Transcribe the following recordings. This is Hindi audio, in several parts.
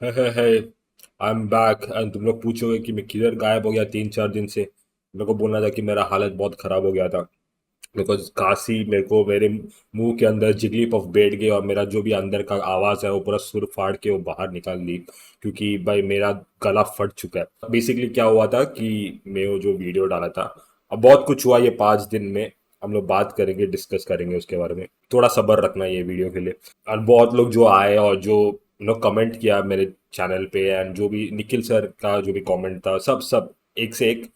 है आई एम बैक एंड तुम लोग पूछोगे कि मैं किधर गायब हो गया 3-4 दिन से। मेरे को बोलना था कि मेरा हालत बहुत खराब हो गया था। बिकॉज काशी मेरे को मेरे मुंह के अंदर जिगली पफ बैठ गई और मेरा जो भी अंदर का आवाज़ है वो पूरा सुर फाड़ के वो बाहर निकाल दी। क्योंकि भाई मेरा गला फट चुका है। बेसिकली क्या हुआ था कि मैं वो जो वीडियो डाला था, अब बहुत कुछ हुआ ये 5 दिन में। हम लोग बात करेंगे, डिस्कस करेंगे उसके बारे में। थोड़ा सब्र रखना ये वीडियो के लिए। और बहुत लोग जो आए और जो लोग कमेंट किया मेरे चैनल पे, एंड जो भी निखिल सर का जो भी कमेंट था, सब सब एक से एक।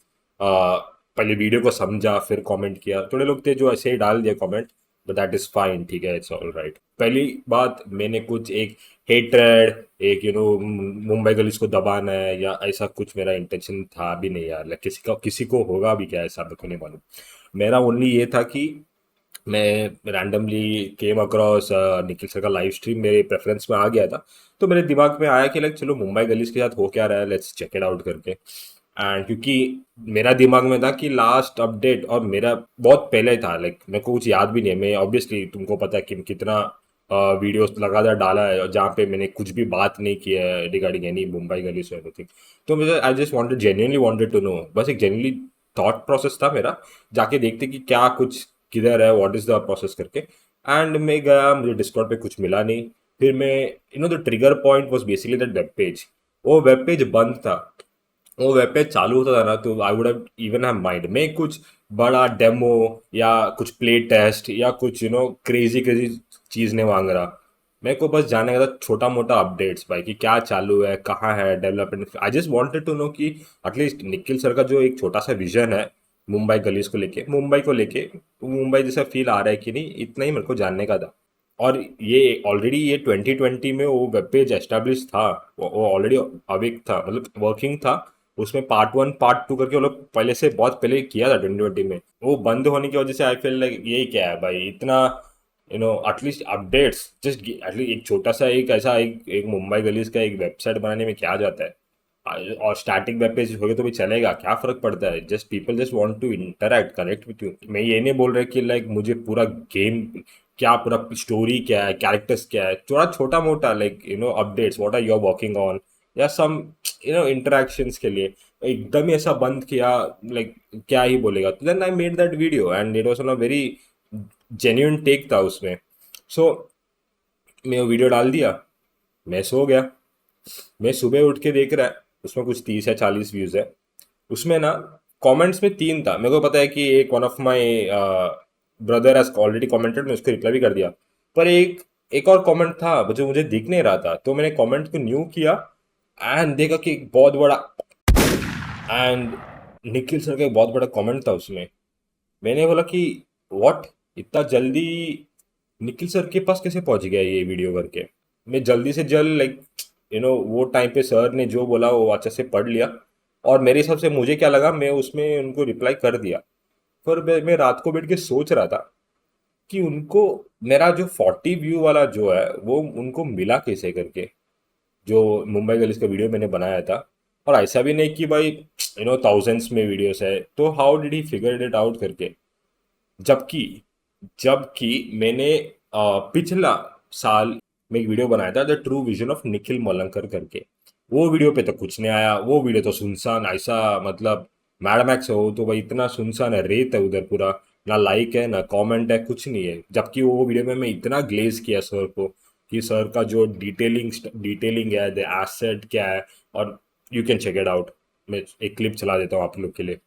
पहले वीडियो को समझा फिर कमेंट किया। थोड़े लोग थे जो ऐसे ही डाल दिया comment, but that is fine, ठीक है, इट्स ऑल राइट। पहली बात, मैंने कुछ एक हेट्रेड, एक मुंबई गलीज को दबाना है या ऐसा कुछ मेरा इंटेंशन था भी नहीं यार। किसी को होगा भी क्या ऐसा, मेरे को नहीं मालूम। मेरा ओनली ये था कि मैं randomly came across Nikhil sir का लाइव स्ट्रीम मेरे प्रेफरेंस में आ गया था। तो मेरे दिमाग में आया कि लाइक चलो मुंबई गलीज के साथ हो क्या रहा है, लेट्स चेक इट आउट करके। एंड क्योंकि मेरा दिमाग में था कि लास्ट अपडेट और मेरा बहुत पहले था, लाइक मेरे को कुछ याद भी नहीं है। मैं ऑब्वियसली तुमको पता है कि कितना वीडियोस लगातार डाला है और जहाँ पे मैंने कुछ भी बात नहीं किया है रिगार्डिंग एनी मुंबई गलीज और एनीथिंग। तो मुझे I just wanted, genuinely wanted to know, बस एक जेन्युइनली थॉट प्रोसेस था मेरा। जाके देखते कि क्या कुछ किधर है, व्हाट इज द प्रोसेस करके। एंड मैं गया, मुझे डिस्कॉर्ड पे कुछ मिला नहीं। फिर मैं, the trigger point was basically that web page. वो वेब पेज बंद था। वो वेब पेज चालू होता था ना तो I would have even have mind में कुछ बड़ा डेमो या कुछ प्ले टेस्ट या कुछ क्रेजी क्रेजी चीज़ नहीं मांग रहा। मेरे को बस जानने का था छोटा मोटा अपडेट्स भाई, कि क्या चालू है, कहाँ है development. I just wanted to know कि एटलीस्ट निखिल सर का जो एक छोटा सा विजन है मुंबई गलीज को लेके, मुंबई को लेके, मुंबई जैसा फील आ रहा है कि नहीं, इतना ही मेरे को जानने का था। और ये ऑलरेडी ये 2020 में वो वेब पेज एस्टेब्लिश था। वो ऑलरेडी अवेक था, मतलब वर्किंग था। उसमें पार्ट 1 पार्ट 2 करके वो लोग पहले से बहुत पहले किया था 2020 में। वो बंद होने की वजह से आई फील लाइक यही क्या है भाई इतना, एटलीस्ट अपडेट्स, जस्ट एटलीस्ट एक छोटा सा एक ऐसा एक मुंबई गलीज का एक वेबसाइट बनाने में क्या जाता है। और स्टैटिक वेब पेज हो गए तो भी चलेगा, क्या फर्क पड़ता है। Just people just want to interact connect with you. मैं ये नहीं बोल रहा कि लाइक मुझे पूरा गेम क्या, पूरा स्टोरी क्या है, कैरेक्टर्स क्या है, थोड़ा छोटा मोटा like updates, what are you working on, या सम इंटरेक्शंस के लिए एकदम ही ऐसा बंद किया। लाइक क्या ही बोलेगा। Then I made that video and it was on a very genuine take था उसमें। सो मैं वो वीडियो डाल दिया, मैं सो गया। मैं सुबह उठ के देख रहा है, उसमें कुछ 30 या 40 व्यूज है। उसमें ना कमेंट्स में 3 था। मेरे को पता है कि एक one of my brother has already commented, मैं उसको रिप्लाई भी कर दिया। पर एक एक और कमेंट था जो मुझे दिख नहीं रहा था, तो मैंने कमेंट को न्यू किया एंड देखा कि एक बहुत बड़ा, एंड निखिल सर का एक बहुत बड़ा कमेंट था उसमें। मैंने बोला कि व्हाट, इतना जल्दी निखिल सर के पास कैसे पहुंच गया ये वीडियो करके। मैं जल्दी से जल्द लाइक वो टाइम पे सर ने जो बोला वो अच्छे से पढ़ लिया। और मेरे हिसाब से मुझे क्या लगा, मैं उसमें उनको रिप्लाई कर दिया। पर मैं रात को बैठ के सोच रहा था कि उनको मेरा जो 40 व्यू वाला जो है वो उनको मिला कैसे करके, जो मुंबई गलीज का वीडियो मैंने बनाया था। और ऐसा भी नहीं कि भाई थाउजेंड्स में वीडियोस है, तो how did he figure it out करके। जबकि जबकि मैंने पिछला साल में एक वीडियो बनाया था, the true vision of Nikhil Malankar करके। वो वीडियो पे तो कुछ नहीं आया। वो वीडियो तो सुनसान ऐसा, मतलब मैड मैक्स हो तो भाई इतना सुनसान है, रेत है उधर पूरा। ना लाइक है ना कमेंट है, कुछ नहीं है। जबकि वो वीडियो में मैं इतना ग्लेज किया सर को कि सर का जो डिटेलिंग है, द एसेट क्या है। और you can check it out. मैं एक क्लिप चला देता हूँ आप लोग के लिए।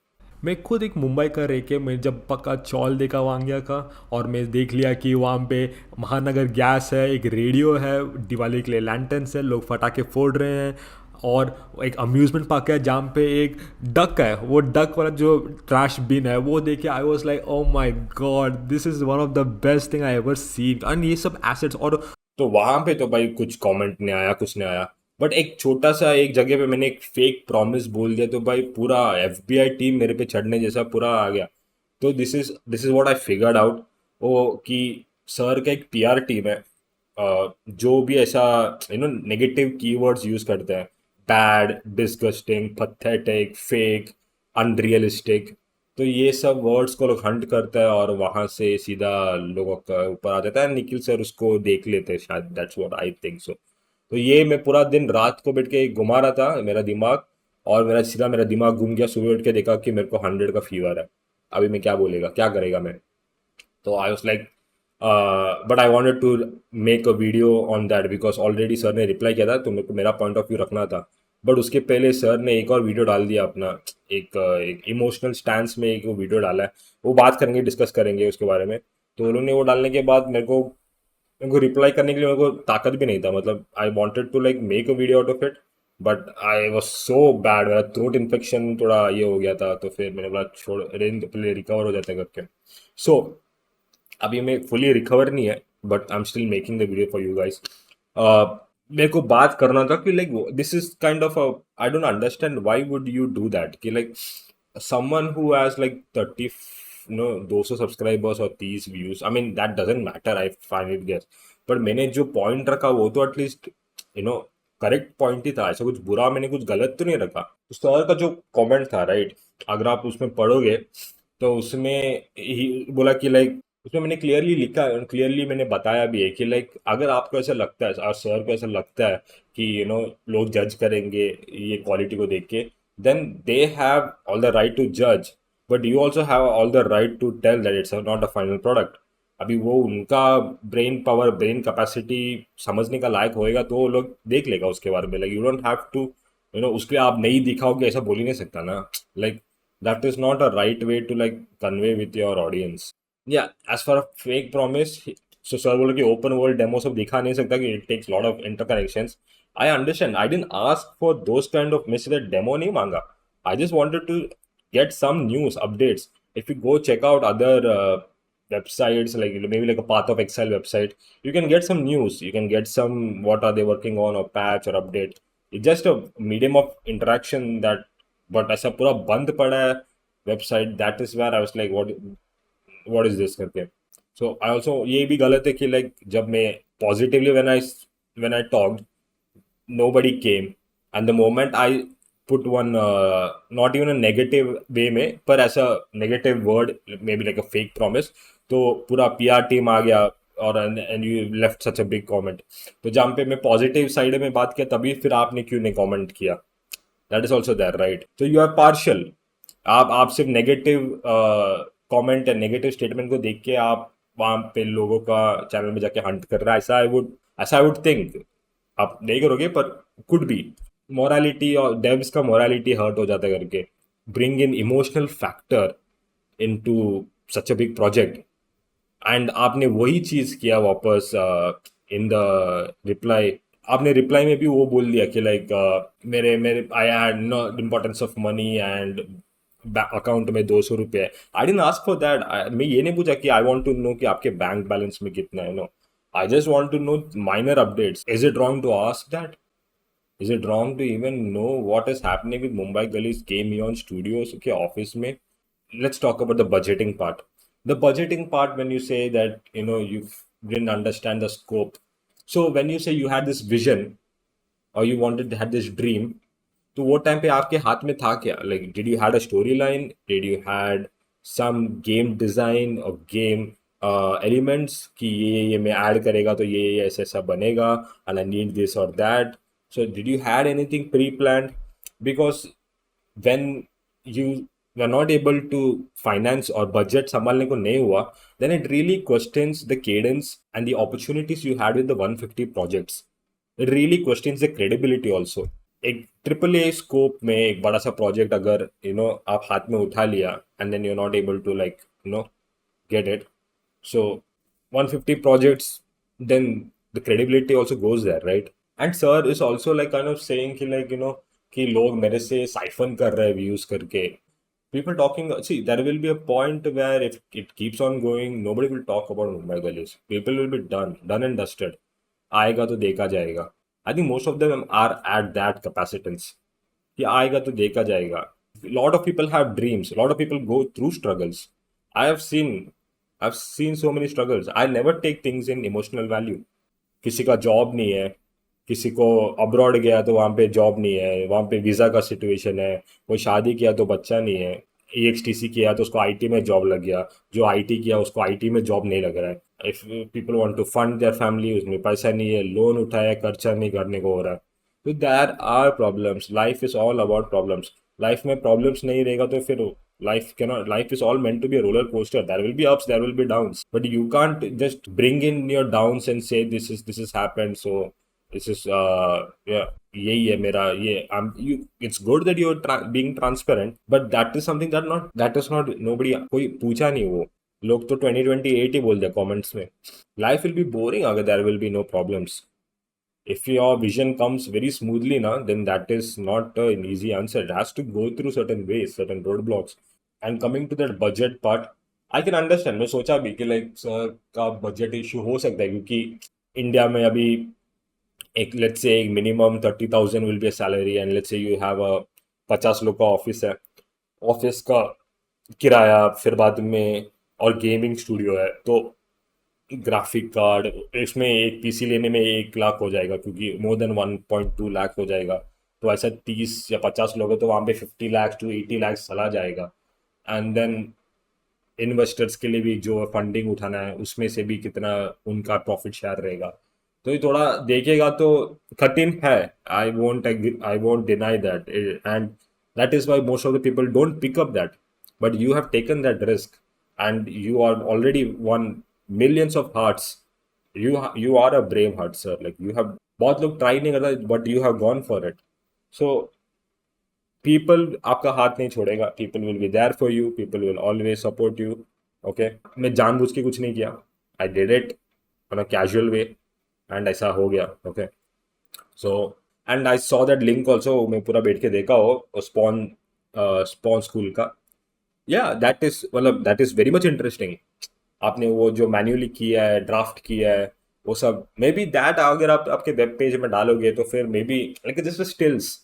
मैं खुद एक मुंबई का रह के मैं जब पक्का चौल देखा वांग्या का, और मैं देख लिया कि वहाँ पे महानगर गैस है, एक रेडियो है, दिवाली के लिए लैंटर्न्स है, लोग फटाके फोड़ रहे हैं, और एक अम्यूज़मेंट पार्क है जहाँ पे एक डक है, वो डक वाला जो ट्रैश बिन है वो देख के आई was like oh my God, this is one of the best thing I ever seen. And ये सब एसेट्स और तो वहां पे तो भाई कुछ कमेंट नहीं आया, कुछ नहीं आया। बट एक छोटा सा एक जगह पे मैंने एक फेक प्रॉमिस बोल दिया तो भाई पूरा एफबीआई टीम मेरे पे चढ़ने जैसा पूरा आ गया। तो this is what I figured out. वो कि सर का एक पीआर टीम है, जो भी ऐसा नेगेटिव कीवर्ड्स यूज करते हैं, bad, disgusting, pathetic, fake, unrealistic. तो ये सब वर्ड्स को लोग हंट करता है और वहां से सीधा लोगों का ऊपर आ जाता है। निखिल सर उसको देख लेते हैं शायद, that's what I think so. तो ये मैं पूरा दिन रात को बैठ के घुमा रहा था मेरा दिमाग, और मेरा दिमाग घूम गया। सुबह उठ के देखा कि मेरे को 100 का फीवर है। अभी मैं क्या बोलेगा, क्या करेगा मैं? तो I was like, but I wanted to make a video on that, because already sir ने रिप्लाई किया था, तो मेरे को मेरा पॉइंट ऑफ व्यू रखना था। बट उसके पहले सर ने एक और वीडियो डाल दिया अपना, एक इमोशनल स्टैंस में एक वो वीडियो डाला है। वो बात करेंगे, डिस्कस करेंगे उसके बारे में। तो उन्होंने वो डालने के बाद मेरे को रिप्लाई करने के लिए मेरे को ताकत भी नहीं था। मतलब I wanted to like make a video out of it, but I was so bad, मेरा थ्रोट इन्फेक्शन थोड़ा ये हो गया था। तो फिर मैंने बोला छोड़, रेंज पहले रिकवर हो जाता है करके। सो अभी मैं फुली रिकवर नहीं है, but I am still making the video for you guys. मेरे को बात करना था कि like this is kind of I don't understand why would you do that, कि like someone who has like 30 200 subscribers और 30 views, I mean that doesn't matter, I find it guess. पर मैंने जो पॉइंट रखा वो तो at least you know correct point ही था, ऐसा कुछ बुरा मैंने कुछ गलत तो नहीं रखा। तो सर का जो कमेंट था राइट, अगर आप उसमें पढ़ोगे तो उसमें ही बोला कि लाइक, उसमें मैंने क्लियरली लिखा, क्लियरली मैंने बताया भी है कि लाइक अगर आपको ऐसा लगता है और सर को ऐसा लगता है कि लोग जज करेंगे ये क्वालिटी को देख के, then they have all the right to जज, but you also have all the right to tell that it's not a final product. अभी वो उनका ब्रेन पावर, ब्रेन कैपेसिटी समझने का लायक होएगा तो वो लोग देख लेगा उसके बारे में। Like you don't have to उसके लिए आप नहीं दिखाओगे ऐसा बोल ही नहीं सकता ना। Like that is not a right way to like convey with your audience. Yeah, as for a fake promise, so sir बोले कि open world demo सब दिखा नहीं सकता, कि it takes lot of interconnections. I understand, I didn't ask for those kind of mislead demo, नहीं मांगा। I just wanted to get some news updates. If you go check out other websites, like maybe like a Path of Excel website, you can get some news, you can get some what are they working on or patch or update. It's just a medium of interaction that, but ऐसा पूरा बंद पड़ा है website, that is where I was like what is this करके। सो आई ऑल्सो ये भी गलत है कि लाइक जब मैं positively when I talked, nobody came, and the moment I put one not even a negative way में, पर ऐसा negative word, maybe like a fake promise, तो पूरा PR टीम आ गया, और and you left such a big comment. तो जहाँ पे मैं पॉजिटिव साइड में बात किया तभी फिर आपने क्यों नहीं कमेंट किया? That is also there right, तो यू आर पार्शियल। आप सिर्फ नेगेटिव कमेंट या नेगेटिव स्टेटमेंट को देख के आप वहाँ पे लोगों का चैनल में जाके हंट कर रहा है, ऐसा आई वुड थिंक। आप नहीं करोगे पर कुड बी मोरालिटी, और डेव्स का मोरालिटी हर्ट हो जाता है करके bring in emotional factor into such a big project. And आपने वही चीज किया वापस इन द रिप्लाई। आपने रिप्लाई में भी वो बोल दिया कि लाइक मेरे मेरे I had no importance of money and account में 200 रुपये है। I didn't ask for that. मैं ये नहीं पूछा कि आई वांट टू नो कि आपके बैंक बैलेंस में कितना है। No, I just want to know minor updates. Is it wrong to ask that? Is it wrong to even know what is happening with Mumbai Gullies Game Beyond Studios के ऑफिस में? Let's talk about the budgeting part. The budgeting part, when you say that you didn't understand the scope. So when you say you had this vision, or you wanted to had this dream, तो वो टाइम पे आपके हाथ में था क्या? Like, did you had a storyline? Did you had some game design or game elements कि ये मैं ऐड करेगा तो ये ऐसा ऐसा बनेगा, and I need this or that. So did you had anything pre-planned? Because when you were not able to finance or budget संभालने को नहीं हुआ, then it really questions the cadence and the opportunities you had with the 150 projects. It really questions the credibility also. एक ट्रिपल ए स्कोप में एक बड़ा सा प्रोजेक्ट अगर आप हाथ में उठा लिया, and then you are not able to like get it. So 150 projects, then the credibility also goes there, right? And sir is also like kind of saying कि like कि लोग मेरे से साइफन कर रहे हैं व्यूज करके। People talking, see, there will be a point where if it keeps on going, nobody will talk about Mumbai Gullies. People will be done and dusted. आएगा तो देखा जाएगा। I think most of them are at that capacitance कि आएगा तो देखा जाएगा। Lot of people have dreams. A lot of people go through struggles. I have seen I've seen so many struggles. I never take things in emotional value. किसी का जॉब नहीं है, किसी को अब्रॉड गया तो वहाँ पे जॉब नहीं है, वहाँ पे वीज़ा का सिचुएशन है, कोई शादी किया तो बच्चा नहीं है, EXTC किया तो उसको आईटी में जॉब लग गया, जो आईटी किया उसको आईटी में जॉब नहीं लग रहा है। If people want to fund their family, उसमें पैसा नहीं है, लोन उठाया, खर्चा नहीं करने को हो रहा है। तो there are problems, life is all about problems. Life में प्रॉब्लम्स नहीं रहेगा तो फिर life cannot, life is all meant to be a roller coaster. There will be ups, there will be downs, but you can't just bring in your downs and say this is happened, so this is yeah, यही है मेरा ये you, it's good that you're being transparent, but that is something that is not nobody, कोई पूछा नहीं वो लोग तो 2028 ही बोल दिया कमेंट्स में। लाइफ विल बी बोरिंग अगर there will be no problems. if your vision comes very smoothly now, then that is not an easy answer. It has to go through certain ways, certain roadblocks. And coming to that budget part, I can understand, मैं सोचा भी कि लाइक सर का बजट इशू हो सकता है क्योंकि इंडिया में अभी एक लेट्स से एक minimum 30,000 will be salary, and let's say you have a 50 लोग का ऑफिस है, ऑफिस का किराया फिर बाद में, और गेमिंग स्टूडियो है, तो ग्राफिक कार्ड, इसमें एक पीसी लेने में 1 लाख हो जाएगा क्योंकि मोर देन 1.2 लाख हो जाएगा। तो ऐसा 30 या 50 लोग हैं तो वहाँ पे 50 लाख टू 80 लाख चला जाएगा। एंड देन इन्वेस्टर्स के लिए भी जो फंडिंग उठाना है उसमें से भी कितना उनका प्रॉफिट शेयर रहेगा। तो ये थोड़ा देखेगा तो कठिन है। I won't deny that, and that is why most of the people don't pick up that, but you have taken that risk and you are already won millions of hearts. You are a brave heart sir, like you have, बहुत लोग ट्राई नहीं करता but you have gone for it. So people आपका हाथ नहीं छोड़ेगा, people will be there for you, people will always support you. Okay, मैं जानबूझ के कुछ नहीं किया, I did it on a casual way and ऐसा हो गया। Okay, so and I saw that link also, मैं पूरा बैठ के देखा हो स्पॉन स्पॉन स्कूल का। या दैट इज मतलब that is very much interesting. आपने वो जो मैन्युअली किया है, ड्राफ्ट किया है, वो सब मे बी दैट अगर आप आपके वेब पेज में डालोगे तो फिर may be like this stills,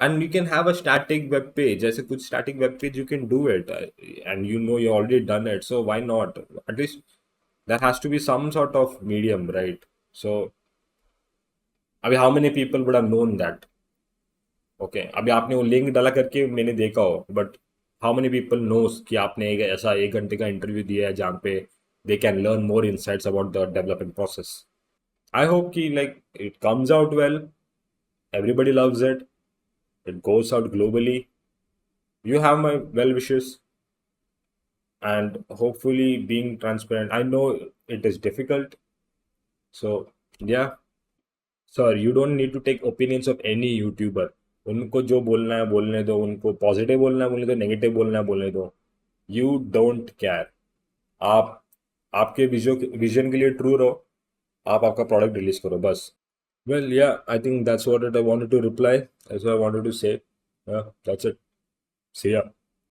and you can have a static web page, ऐसे कुछ static web page you can do it, and you know you already done it, so why not? At least there has to be some sort of medium, right? So अभी how many people would have known that? Okay, अभी आपने वो लिंक डाला करके मैंने देखा हो, but how many people knows कि आपने एक ऐसा 1 घंटे का इंटरव्यू दिया है जहाँ पे they can learn more insights about the developing process. I hope कि like it comes out well, एवरीबody loves it, it goes out globally, you have my well wishes, and hopefully being transparent, I know it is difficult, so yeah sir, you don't need to take opinions of any YouTuber। उनको जो बोलना है बोलने दो, उनको पॉजिटिव बोलना है बोलने दो, नेगेटिव बोलना है बोलने दो, यू डोंट केयर। आप आपके विजन के लिए ट्रू रहो, आप आपका प्रोडक्ट रिलीज करो बस। Well yeah, I think that's what I wanted to reply, that's what I wanted to say. Yeah that's it, सी या।